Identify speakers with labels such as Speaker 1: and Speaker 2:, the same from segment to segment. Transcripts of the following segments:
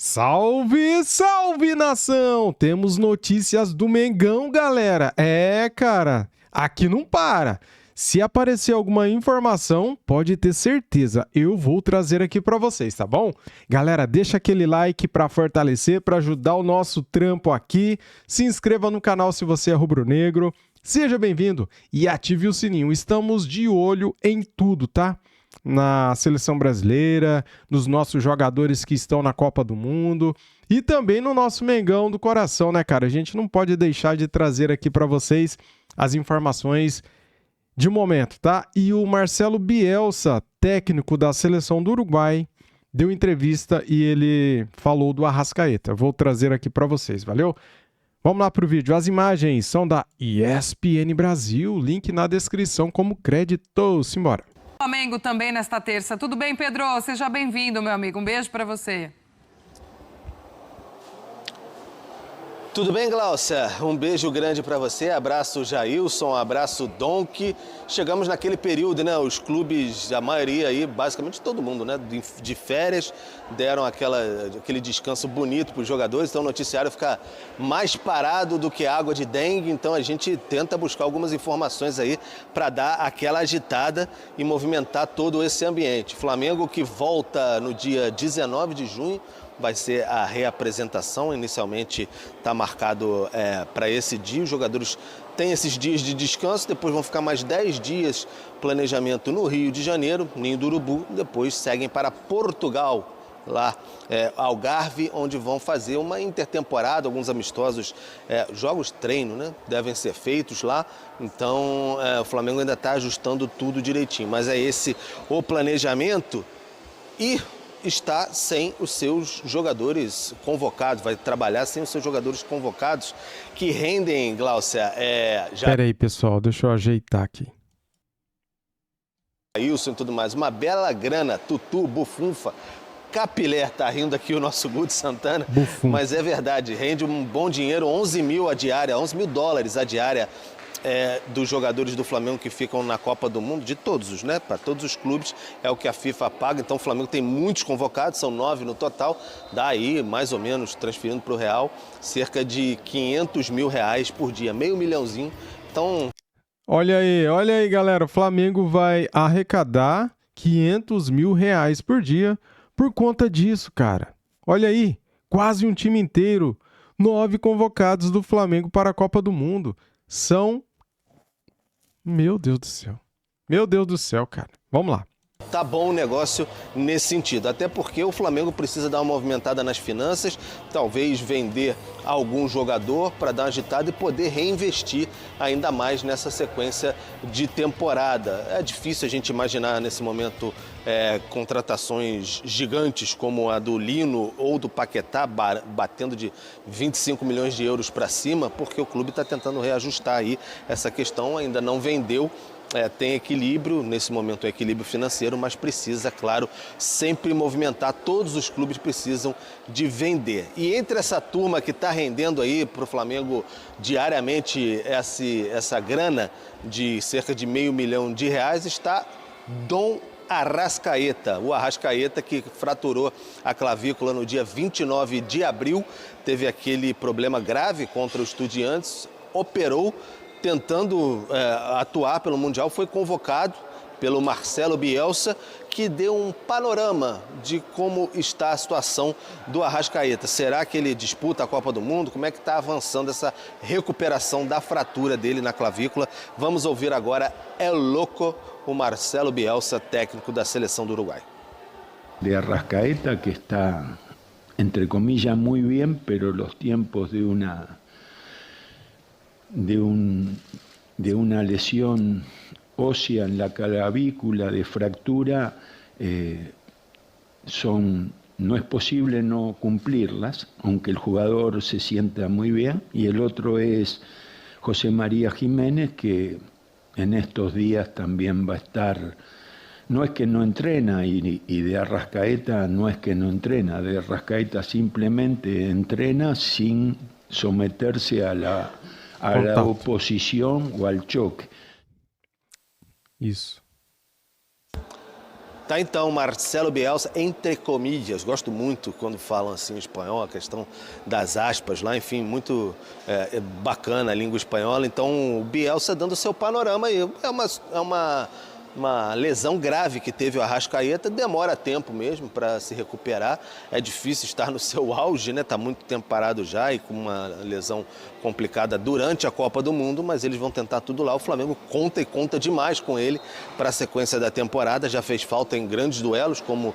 Speaker 1: Salve, salve nação! Temos notícias do Mengão, galera. Cara, aqui não para. Se aparecer alguma informação, pode ter certeza, eu vou trazer aqui para vocês, tá bom? Galera, deixa aquele like para fortalecer, para ajudar o nosso trampo aqui. Se inscreva no canal se você é rubro-negro. Seja bem-vindo e ative o sininho. Estamos de olho em tudo, tá? Na seleção brasileira, nos nossos jogadores que estão na Copa do Mundo e também no nosso Mengão do coração, né, cara? A gente não pode deixar de trazer aqui para vocês as informações de momento, tá? E o Marcelo Bielsa, técnico da seleção do Uruguai, deu entrevista e ele falou do Arrascaeta. Vou trazer aqui para vocês, valeu? Vamos lá para o vídeo. As imagens são da ESPN Brasil, link na descrição como crédito. Simbora.
Speaker 2: Flamengo também nesta terça. Tudo bem, Pedro? Seja bem-vindo, meu amigo. Um beijo para você.
Speaker 3: Tudo bem, Glaucia? Um beijo grande para você, abraço Jailson, abraço Donk. Chegamos naquele período, né? Os clubes, a maioria aí, basicamente todo mundo, né? De férias, deram aquele descanso bonito para os jogadores, então o noticiário fica mais parado do que água de dengue, então a gente tenta buscar algumas informações aí para dar aquela agitada e movimentar todo esse ambiente. Flamengo que volta no dia 19 de junho, vai ser a reapresentação, inicialmente está marcado para esse dia. Os jogadores têm esses dias de descanso, depois vão ficar mais 10 dias planejamento no Rio de Janeiro, Ninho do Urubu, depois seguem para Portugal, lá Algarve, onde vão fazer uma intertemporada, alguns amistosos, jogos treino, né? Devem ser feitos lá, então o Flamengo ainda está ajustando tudo direitinho, mas é esse o planejamento e está sem os seus jogadores convocados, vai trabalhar sem os seus jogadores convocados, que rendem, Glaucia,
Speaker 1: Pera aí, pessoal, deixa eu ajeitar aqui.
Speaker 3: Wilson e tudo mais, uma bela grana, Tutu, Bufunfa, Capilé, tá rindo aqui o nosso Guto Santana,
Speaker 1: Bufunfa.
Speaker 3: Mas é verdade, rende um bom dinheiro, 11 mil a diária, 11 mil dólares a diária, dos jogadores do Flamengo que ficam na Copa do Mundo, de todos os, né? Para todos os clubes, é o que a FIFA paga. Então o Flamengo tem muitos convocados, são 9 no total. Dá aí, mais ou menos, transferindo para o real, cerca de 500 mil reais por dia, meio milhãozinho. Então...
Speaker 1: Olha aí, galera. O Flamengo vai arrecadar 500 mil reais por dia por conta disso, cara. Olha aí, quase um time inteiro. 9 convocados do Flamengo para a Copa do Mundo. São... Meu Deus do céu. Meu Deus do céu, cara. Vamos lá.
Speaker 3: Tá bom o negócio nesse sentido, até porque o Flamengo precisa dar uma movimentada nas finanças, talvez vender algum jogador para dar uma agitada e poder reinvestir ainda mais nessa sequência de temporada. É difícil a gente imaginar nesse momento contratações gigantes como a do Lino ou do Paquetá batendo de 25 milhões de euros para cima, porque o clube está tentando reajustar aí essa questão, ainda não vendeu. Tem equilíbrio, nesse momento é equilíbrio financeiro, mas precisa, claro, sempre movimentar, todos os clubes precisam de vender. E entre essa turma que está rendendo aí para o Flamengo diariamente essa grana de cerca de R$500 mil está Dom Arrascaeta, o Arrascaeta que fraturou a clavícula no dia 29 de abril, teve aquele problema grave contra o Estudiantes, operou, tentando atuar pelo Mundial, foi convocado pelo Marcelo Bielsa, que deu um panorama de como está a situação do Arrascaeta. Será que ele disputa a Copa do Mundo? Como é que está avançando essa recuperação da fratura dele na clavícula? Vamos ouvir agora El Loco, o Marcelo Bielsa, técnico da seleção do Uruguai.
Speaker 4: De Arrascaeta, que está, entre comillas, muy bien, pero los tiempos de una lesión ósea en la clavícula, de fractura, no es posible no cumplirlas, aunque el jugador se sienta muy bien. Y el otro es José María Jiménez, que en estos días también va a estar. No es que no entrena, y de Arrascaeta no es que no entrena, de Arrascaeta simplemente entrena sin someterse a la oposição ou ao choque.
Speaker 1: Isso.
Speaker 3: Tá então, Marcelo Bielsa, entre comillas, gosto muito quando falam assim em espanhol, a questão das aspas lá, enfim, muito bacana a língua espanhola. Então, o Bielsa dando o seu panorama aí. É uma lesão grave que teve o Arrascaeta, demora tempo mesmo para se recuperar, é difícil estar no seu auge, né? Está muito tempo parado já e com uma lesão complicada durante a Copa do Mundo, mas eles vão tentar tudo lá. O Flamengo conta demais com ele para a sequência da temporada, já fez falta em grandes duelos, como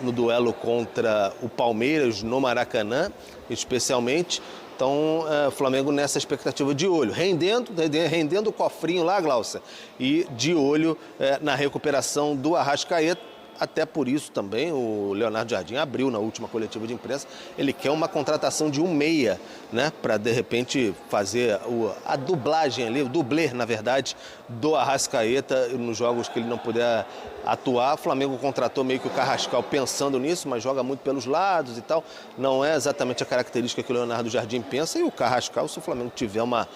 Speaker 3: no duelo contra o Palmeiras no Maracanã, especialmente. Então, o Flamengo nessa expectativa de olho, rendendo o cofrinho lá, Glaucia, e de olho na recuperação do Arrascaeta. Até por isso também o Leonardo Jardim abriu na última coletiva de imprensa, ele quer uma contratação de um meia, né, para de repente fazer a dublagem ali, o dublê, na verdade, do Arrascaeta nos jogos que ele não puder atuar. O Flamengo contratou meio que o Carrascal pensando nisso, mas joga muito pelos lados e tal. Não é exatamente a característica que o Leonardo Jardim pensa, e o Carrascal, se o Flamengo tiver uma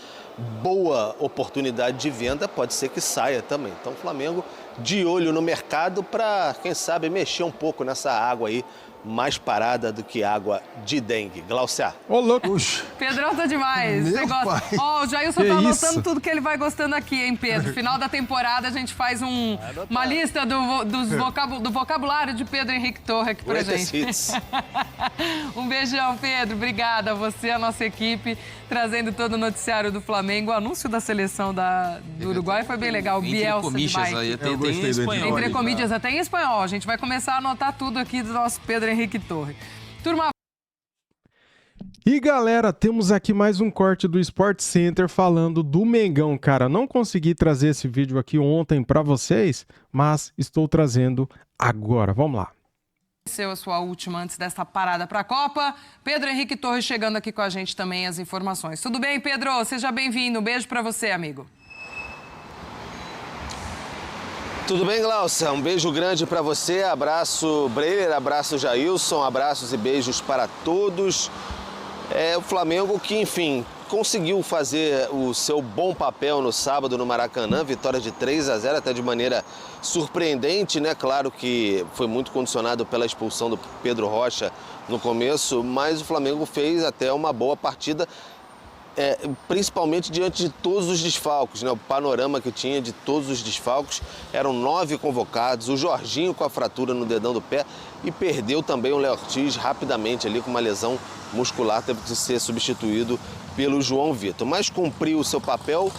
Speaker 3: boa oportunidade de venda, pode ser que saia também. Então o Flamengo de olho no mercado para, quem sabe, mexer um pouco nessa água aí, mais parada do que água de dengue. Glaucia.
Speaker 1: Ô, louco.
Speaker 2: Pedrão tá demais.
Speaker 5: Meu
Speaker 2: Você gosta.
Speaker 5: pai.
Speaker 2: Ó, o Jailson
Speaker 1: Que
Speaker 2: tá
Speaker 1: isso?
Speaker 2: anotando tudo que ele vai gostando aqui, hein, Pedro? Final da temporada a gente faz uma lista do vocabulário de Pedro Henrique Torre aqui pra
Speaker 3: Greatest
Speaker 2: gente.
Speaker 3: hits.
Speaker 2: Um beijão, Pedro. Obrigada a você, a nossa equipe, trazendo todo o noticiário do Flamengo. O anúncio da seleção do Uruguai foi bem legal.
Speaker 6: Entre
Speaker 2: Bielsa
Speaker 6: comilhas,
Speaker 2: demais.
Speaker 6: aí
Speaker 5: Eu
Speaker 6: tem
Speaker 5: gostei
Speaker 6: em
Speaker 5: do
Speaker 6: espanhol.
Speaker 2: Entre
Speaker 6: aí,
Speaker 2: comilhas, até em espanhol. A gente vai começar a anotar tudo aqui do nosso Pedro Henrique Torre. Turma,
Speaker 1: E galera, temos aqui mais um corte do Sport Center falando do Mengão, cara. Não consegui trazer esse vídeo aqui ontem pra vocês, mas estou trazendo agora. Vamos lá.
Speaker 2: a sua última antes dessa parada para a Copa. Pedro Henrique Torres chegando aqui com a gente também as informações. Tudo bem, Pedro? Seja bem-vindo. Um beijo para você, amigo.
Speaker 3: Tudo bem, Glaucia? Um beijo grande para você, abraço Breiler, abraço Jailson, abraços e beijos para todos. O Flamengo que, enfim, conseguiu fazer o seu bom papel no sábado no Maracanã, vitória de 3-0, até de maneira surpreendente, né? Claro que foi muito condicionado pela expulsão do Pedro Rocha no começo, mas o Flamengo fez até uma boa partida, principalmente diante de todos os desfalques, né? O panorama que tinha de todos os desfalques, eram 9 convocados, o Jorginho com a fratura no dedão do pé e perdeu também o Léo Ortiz rapidamente ali com uma lesão muscular, teve que ser substituído pelo João Vitor, mas cumpriu o seu papel.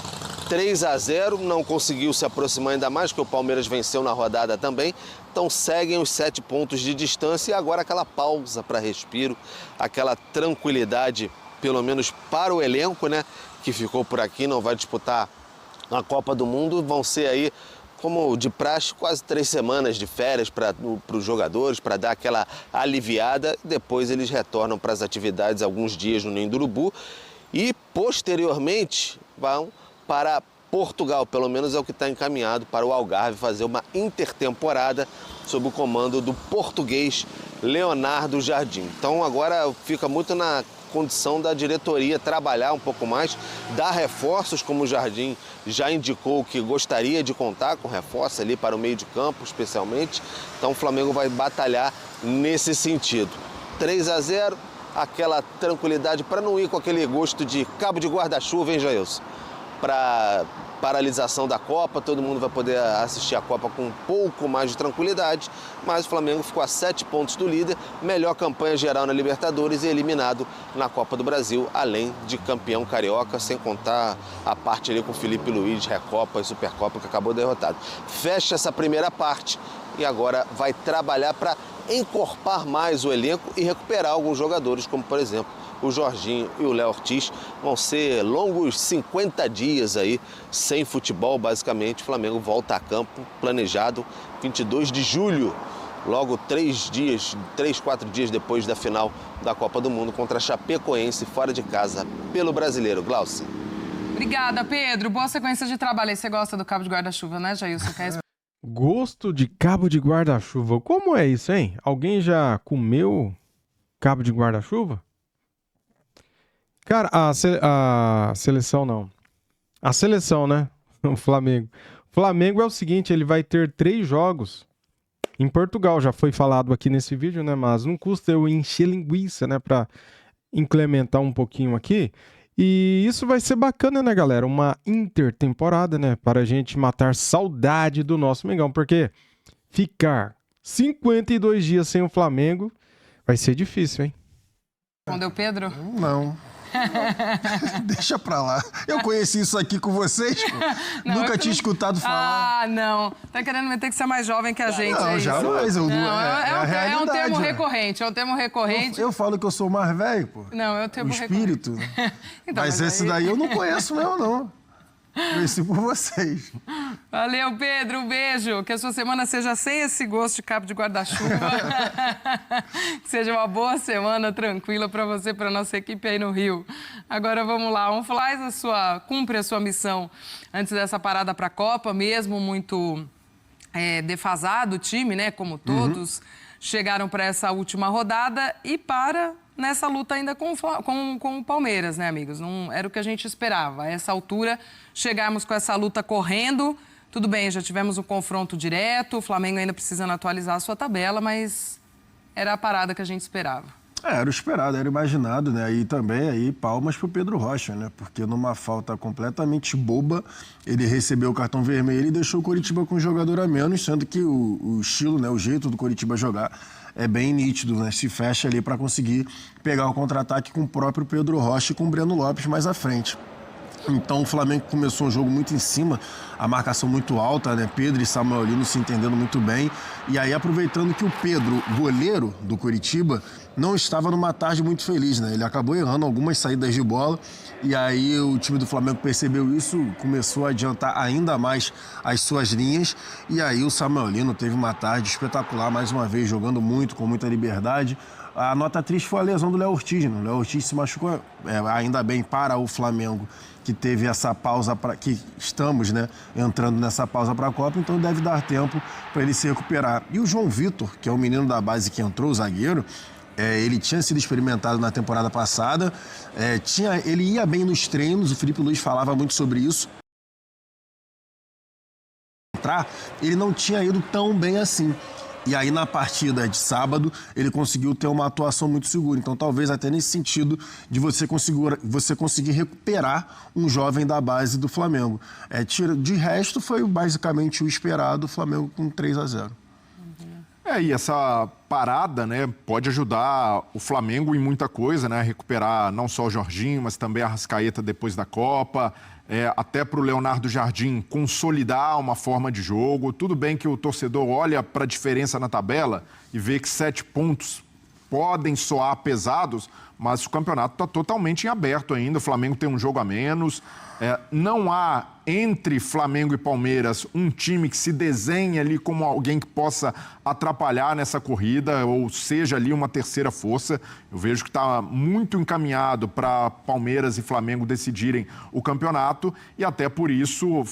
Speaker 3: 3-0, não conseguiu se aproximar ainda mais, porque o Palmeiras venceu na rodada também. Então seguem os 7 pontos de distância e agora aquela pausa para respiro, aquela tranquilidade, pelo menos para o elenco, né, que ficou por aqui, não vai disputar a Copa do Mundo. Vão ser aí, como de praxe, quase 3 semanas de férias para os jogadores, para dar aquela aliviada. Depois eles retornam para as atividades alguns dias no Ninho do Urubu e, posteriormente, vão para Portugal. Pelo menos é o que está encaminhado para o Algarve fazer uma intertemporada sob o comando do português Leonardo Jardim. Então agora fica muito na condição da diretoria trabalhar um pouco mais, dar reforços, como o Jardim já indicou que gostaria de contar com reforços ali para o meio de campo, especialmente. Então o Flamengo vai batalhar nesse sentido. 3-0, aquela tranquilidade para não ir com aquele gosto de cabo de guarda-chuva, hein, Jailson? Para paralisação da Copa, todo mundo vai poder assistir a Copa com um pouco mais de tranquilidade, mas o Flamengo ficou a 7 pontos do líder, melhor campanha geral na Libertadores e eliminado na Copa do Brasil, além de campeão carioca, sem contar a parte ali com o Felipe Luiz, Recopa e Supercopa, que acabou derrotado. Fecha essa primeira parte e agora vai trabalhar para encorpar mais o elenco e recuperar alguns jogadores, como por exemplo o Jorginho e o Léo Ortiz. Vão ser longos 50 dias aí sem futebol, basicamente. O Flamengo volta a campo, planejado 22 de julho, logo 3, 4 dias depois da final da Copa do Mundo contra a Chapecoense, fora de casa, pelo Brasileiro. Glaucia.
Speaker 2: Obrigada, Pedro. Boa sequência de trabalho. E você gosta do cabo de guarda-chuva, né, Jailson?
Speaker 1: Gosto de cabo de guarda-chuva. Como é isso, hein? Alguém já comeu cabo de guarda-chuva? Cara, a seleção não. A seleção, né? O Flamengo. O Flamengo é o seguinte, ele vai ter 3 jogos em Portugal. Já foi falado aqui nesse vídeo, né? Mas não custa eu encher linguiça, né? Para incrementar um pouquinho aqui. E isso vai ser bacana, né, galera? Uma intertemporada, né? Para a gente matar saudade do nosso Mengão. Porque ficar 52 dias sem o Flamengo vai ser difícil, hein?
Speaker 2: Respondeu, Pedro?
Speaker 5: Não. Deixa pra lá. Eu conheci isso aqui com vocês, pô. Nunca tinha escutado falar.
Speaker 2: Ah, não. Tá querendo meter que você é mais jovem que a gente.
Speaker 5: Não, jamais.
Speaker 2: Não,
Speaker 5: a realidade,
Speaker 2: é um termo
Speaker 5: né?
Speaker 2: recorrente, é um termo recorrente.
Speaker 5: Eu falo que eu sou o mais velho, pô.
Speaker 2: Não, é o termo
Speaker 5: O espírito. Né?
Speaker 2: Então,
Speaker 5: mas esse daí eu não conheço mesmo, não. Conheci por vocês.
Speaker 2: Valeu, Pedro. Um beijo. Que a sua semana seja sem esse gosto de cabo de guarda-chuva. Que seja uma boa semana tranquila para você, para nossa equipe aí no Rio. Agora vamos lá. Cumpre a sua missão antes dessa parada para a Copa, mesmo muito defasado o time, né? Como todos chegaram para essa última rodada e nessa luta ainda com o Palmeiras, né, amigos? Não era o que a gente esperava. A essa altura, chegarmos com essa luta correndo. Tudo bem, já tivemos um confronto direto, o Flamengo ainda precisando atualizar a sua tabela, mas era a parada que a gente esperava.
Speaker 5: Era o esperado, era o imaginado, né? E também palmas pro Pedro Rocha, né? Porque numa falta completamente boba, ele recebeu o cartão vermelho e deixou o Coritiba com um jogador a menos, sendo que o estilo, né? O jeito do Coritiba jogar é bem nítido, né? Se fecha ali para conseguir pegar o contra-ataque com o próprio Pedro Rocha e com o Breno Lopes mais à frente. Então o Flamengo começou um jogo muito em cima, a marcação muito alta, né? Pedro e Samuel Lino se entendendo muito bem. E aí aproveitando que o Pedro, goleiro do Coritiba, não estava numa tarde muito feliz, né? Ele acabou errando algumas saídas de bola e aí o time do Flamengo percebeu isso, começou a adiantar ainda mais as suas linhas e aí o Samuel Lino teve uma tarde espetacular, mais uma vez jogando muito, com muita liberdade. A nota triste foi a lesão do Léo Ortiz, né? O Léo Ortiz se machucou, ainda bem para o Flamengo, que teve essa pausa, que estamos, né, entrando nessa pausa para a Copa, então deve dar tempo para ele se recuperar. E o João Vitor, que é o menino da base que entrou, o zagueiro, ele tinha sido experimentado na temporada passada, ele ia bem nos treinos, o Felipe Luiz falava muito sobre isso. Ele não tinha ido tão bem assim. E aí, na partida de sábado, ele conseguiu ter uma atuação muito segura. Então, talvez até nesse sentido de você conseguir recuperar um jovem da base do Flamengo. De resto, foi basicamente o esperado, o Flamengo com 3-0.
Speaker 6: E essa parada, né, pode ajudar o Flamengo em muita coisa, né? Recuperar não só o Jorginho, mas também a Arrascaeta depois da Copa. Até para o Leonardo Jardim consolidar uma forma de jogo. Tudo bem que o torcedor olha para a diferença na tabela e vê que 7 pontos podem soar pesados, mas o campeonato está totalmente em aberto ainda. O Flamengo tem um jogo a menos. Não há entre Flamengo e Palmeiras um time que se desenhe ali como alguém que possa atrapalhar nessa corrida, ou seja ali uma terceira força. Eu vejo que está muito encaminhado para Palmeiras e Flamengo decidirem o campeonato e até por isso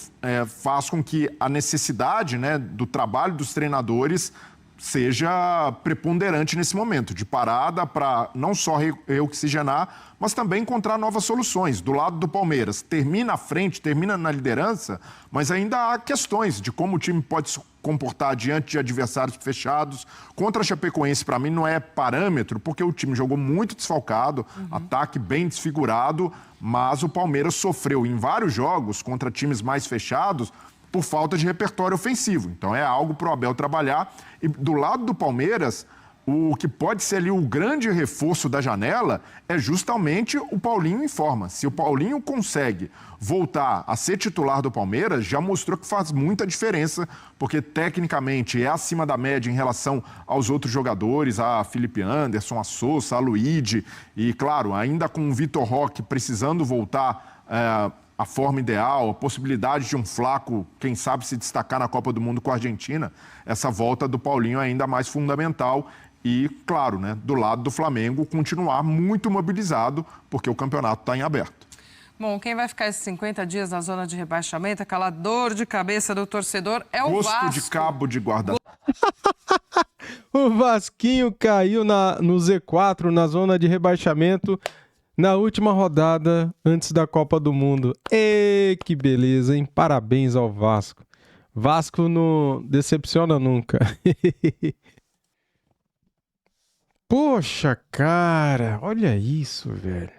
Speaker 6: faz com que a necessidade, né, do trabalho dos treinadores seja preponderante nesse momento, de parada para não só reoxigenar, mas também encontrar novas soluções. Do lado do Palmeiras, termina à frente, termina na liderança, mas ainda há questões de como o time pode se comportar diante de adversários fechados. Contra a Chapecoense, para mim, não é parâmetro, porque o time jogou muito desfalcado, ataque bem desfigurado, mas o Palmeiras sofreu em vários jogos contra times mais fechados por falta de repertório ofensivo. Então é algo para o Abel trabalhar. E do lado do Palmeiras, o que pode ser ali o grande reforço da janela é justamente o Paulinho em forma. Se o Paulinho consegue voltar a ser titular do Palmeiras, já mostrou que faz muita diferença, porque tecnicamente é acima da média em relação aos outros jogadores, a Felipe Anderson, a Sousa, a Luigi, e claro, ainda com o Vitor Roque precisando voltar a forma ideal, a possibilidade de um Flaco, quem sabe, se destacar na Copa do Mundo com a Argentina, essa volta do Paulinho é ainda mais fundamental. E, claro, né, do lado do Flamengo, continuar muito mobilizado, porque o campeonato está em aberto.
Speaker 2: Bom, quem vai ficar esses 50 dias na zona de rebaixamento, aquela dor de cabeça do torcedor, é o Vasco.
Speaker 6: Gosto de cabo de guarda.
Speaker 1: O Vasquinho caiu no Z4, na zona de rebaixamento, na última rodada antes da Copa do Mundo. Que beleza, hein? Parabéns ao Vasco. Vasco não decepciona nunca. Poxa, cara, olha isso, velho.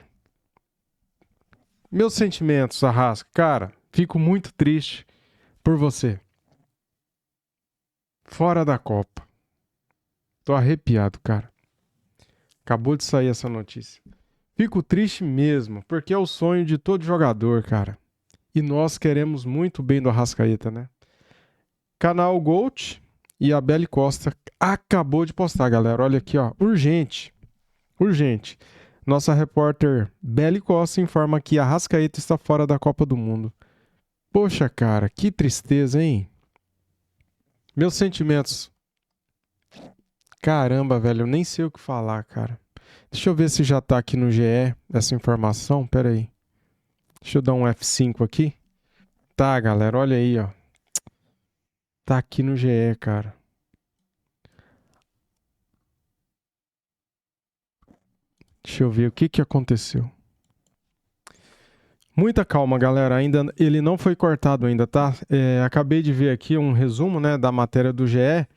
Speaker 1: Meus sentimentos, Arrasca. Cara, fico muito triste por você. Fora da Copa. Tô arrepiado, cara. Acabou de sair essa notícia. Fico triste mesmo, porque é o sonho de todo jogador, cara. E nós queremos muito bem do Arrascaeta, né? Canal Gold e a Beli Costa acabou de postar, galera. Olha aqui, ó. Urgente. Urgente. Nossa repórter Beli Costa informa que Arrascaeta está fora da Copa do Mundo. Poxa, cara, que tristeza, hein? Meus sentimentos. Caramba, velho, eu nem sei o que falar, cara. Deixa eu ver se já tá aqui no GE essa informação. Pera aí. Deixa eu dar um F5 aqui. Tá, galera, olha aí, ó. Tá aqui no GE, cara. Deixa eu ver o que aconteceu. Muita calma, galera. Ainda ele não foi cortado ainda, tá? Acabei de ver aqui um resumo, né, da matéria do GE.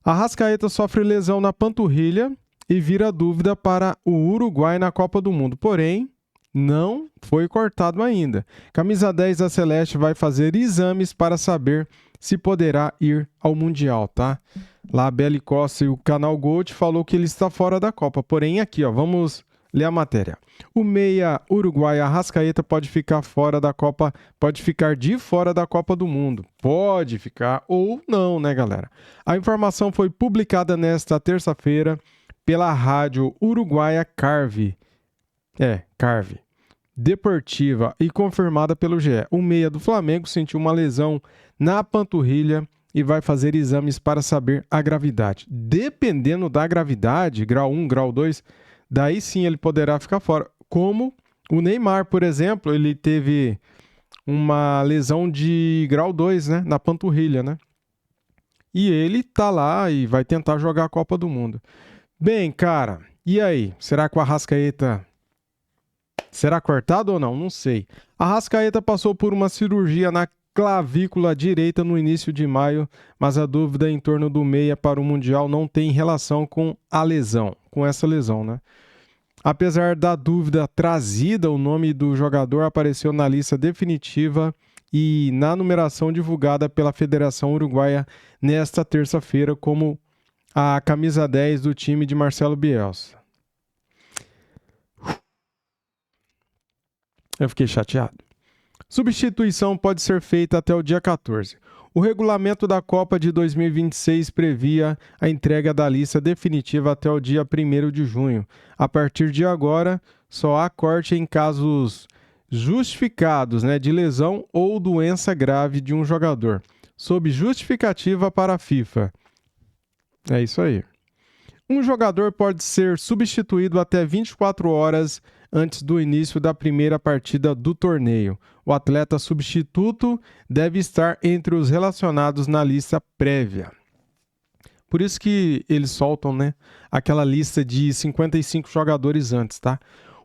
Speaker 1: Arrascaeta sofre lesão na panturrilha e vira dúvida para o Uruguai na Copa do Mundo. Porém, não foi cortado ainda. Camisa 10 da Celeste vai fazer exames para saber se poderá ir ao Mundial, tá? Lá a Beli Costa e o Canal Gold falou que ele está fora da Copa. Porém, aqui, ó, vamos ler a matéria. O meia uruguai Arrascaeta pode ficar fora da Copa, pode ficar de fora da Copa do Mundo. Pode ficar ou não, né, galera? A informação foi publicada nesta terça-feira pela rádio uruguaia Carve. Carve. Deportiva e confirmada pelo GE. O meia do Flamengo sentiu uma lesão na panturrilha e vai fazer exames para saber a gravidade. Dependendo da gravidade, grau 1, grau 2, daí sim ele poderá ficar fora. Como o Neymar, por exemplo, ele teve uma lesão de grau 2, né, na panturrilha, né? E ele tá lá e vai tentar jogar a Copa do Mundo. Bem, cara, e aí? Será que o Arrascaeta será cortado ou não? Não sei. Arrascaeta passou por uma cirurgia na clavícula direita no início de maio, mas a dúvida em torno do meia para o Mundial não tem relação com a lesão, com essa lesão, né? Apesar da dúvida trazida, o nome do jogador apareceu na lista definitiva e na numeração divulgada pela Federação Uruguaia nesta terça-feira como a camisa 10 do time de Marcelo Bielsa. Eu fiquei chateado. Substituição pode ser feita até o dia 14. O regulamento da Copa de 2026 previa a entrega da lista definitiva até o dia 1º de junho. A partir de agora, só há corte em casos justificados, né, de lesão ou doença grave de um jogador, sob justificativa para a FIFA. É isso aí. Um jogador pode ser substituído até 24 horas antes do início da primeira partida do torneio. O atleta substituto deve estar entre os relacionados na lista prévia. Por isso que eles soltam, né, aquela lista de 55 jogadores antes, tá?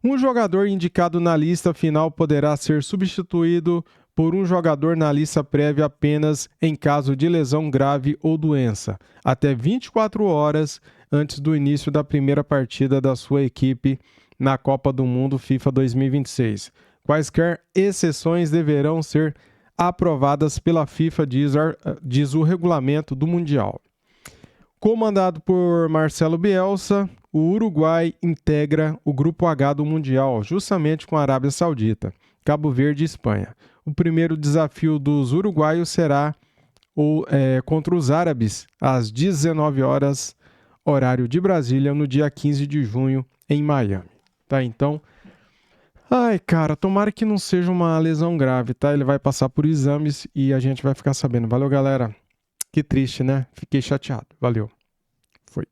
Speaker 1: Um jogador indicado na lista final poderá ser substituído por um jogador na lista prévia apenas em caso de lesão grave ou doença, até 24 horas antes do início da primeira partida da sua equipe na Copa do Mundo FIFA 2026. Quaisquer exceções deverão ser aprovadas pela FIFA, diz o regulamento do Mundial. Comandado por Marcelo Bielsa, o Uruguai integra o Grupo H do Mundial, justamente com a Arábia Saudita, Cabo Verde e Espanha. O primeiro desafio dos uruguaios será contra os árabes, às 19 horas, horário de Brasília, no dia 15 de junho, em Miami. Tá, então... Ai, cara, tomara que não seja uma lesão grave, tá? Ele vai passar por exames e a gente vai ficar sabendo. Valeu, galera. Que triste, né? Fiquei chateado. Valeu. Foi.